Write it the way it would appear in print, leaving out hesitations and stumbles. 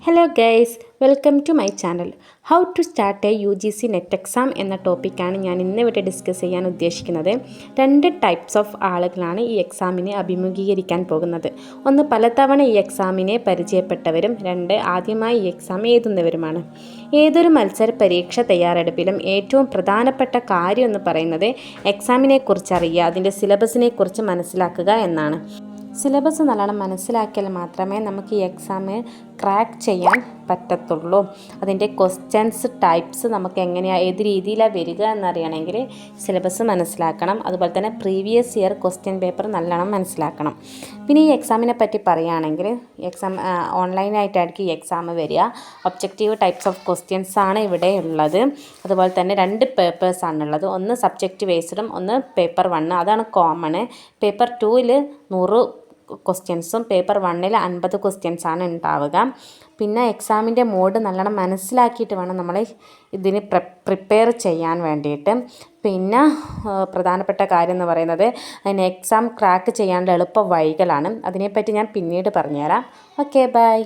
Hello guys, welcome to my channel. How to start a UGC NET exam എന്ന ടോപ്പിക്കാണ് ഞാൻ ഇന്നിവിടെ discuss ചെയ്യാൻ ഉദ്ദേശിക്കുന്നത്. 2 ടൈപ്സ് ഓഫ് ആളുകളാണ് ഈ എക്സാമിനെ അഭിമുഖീകരിക്കാൻ പോകുന്നത്. ഒന്ന്, പലതവണ ഈ എക്സാമിനെ പരിചയപ്പെട്ടവരും. 2, ആദ്യമായി ഈ എക്സാം എഴുതുന്നവരുമാണ്. ഏതൊരു മത്സര പരീക്ഷ തയ്യാറെടുപ്പിലും ഏറ്റവും പ്രധാനപ്പെട്ട കാര്യം എന്ന് പറയുന്നത് എക്സാമിനെ കുറിച്ച് അറിയുക, അതിൻ്റെ സിലബസിനെ കുറിച്ച് മനസ്സിലാക്കുക എന്നാണ്. സിലബസ് നല്ലോണം മനസ്സിലാക്കിയാൽ മാത്രമേ നമുക്ക് ഈ എക്സാം ക്രാക്ക് ചെയ്യാൻ പറ്റത്തുള്ളൂ. അതിൻ്റെ ക്വസ്റ്റ്യൻസ് ടൈപ്സ് നമുക്ക് എങ്ങനെയാണ്, ഏത് രീതിയിലാണ് വരിക എന്നറിയണമെങ്കിൽ സിലബസ് മനസ്സിലാക്കണം. അതുപോലെ തന്നെ പ്രീവിയസ് ഇയർ ക്വസ്റ്റ്യൻ പേപ്പർ നല്ലോണം മനസ്സിലാക്കണം. പിന്നെ ഈ എക്സാമിനെ പറ്റി പറയുകയാണെങ്കിൽ എക്സാം ഓൺലൈനായിട്ടായിരിക്കും ഈ എക്സാം വരിക. ഒബ്ജക്റ്റീവ് ടൈപ്സ് ഓഫ് ക്വസ്റ്റ്യൻസ് ആണ് ഇവിടെ ഉള്ളത്. അതുപോലെ തന്നെ 2 പേപ്പേഴ്സാണുള്ളത്. ഒന്ന് സബ്ജക്റ്റ് ബേസ്ഡും ഒന്ന് പേപ്പർ 1, അതാണ് കോമൺ. പേപ്പർ 2-ൽ 100 ക്വസ്റ്റ്യൻസും പേപ്പർ 1-ൽ 50 ക്വസ്റ്റ്യൻസാണ് ഉണ്ടാവുക. പിന്നെ എക്സാമിൻ്റെ മോഡ് നല്ലോണം മനസ്സിലാക്കിയിട്ട് വേണം നമ്മൾ ഇതിന് പ്രിപ്പയർ ചെയ്യാൻ വേണ്ടിയിട്ട്. പിന്നെ പ്രധാനപ്പെട്ട കാര്യം എന്ന് പറയുന്നത് അതിന് എക്സാം ക്രാക്ക് ചെയ്യാനുള്ള എളുപ്പ വഴികളാണ്. അതിനെപ്പറ്റി ഞാൻ പിന്നീട് പറഞ്ഞുതരാം. Okay, by.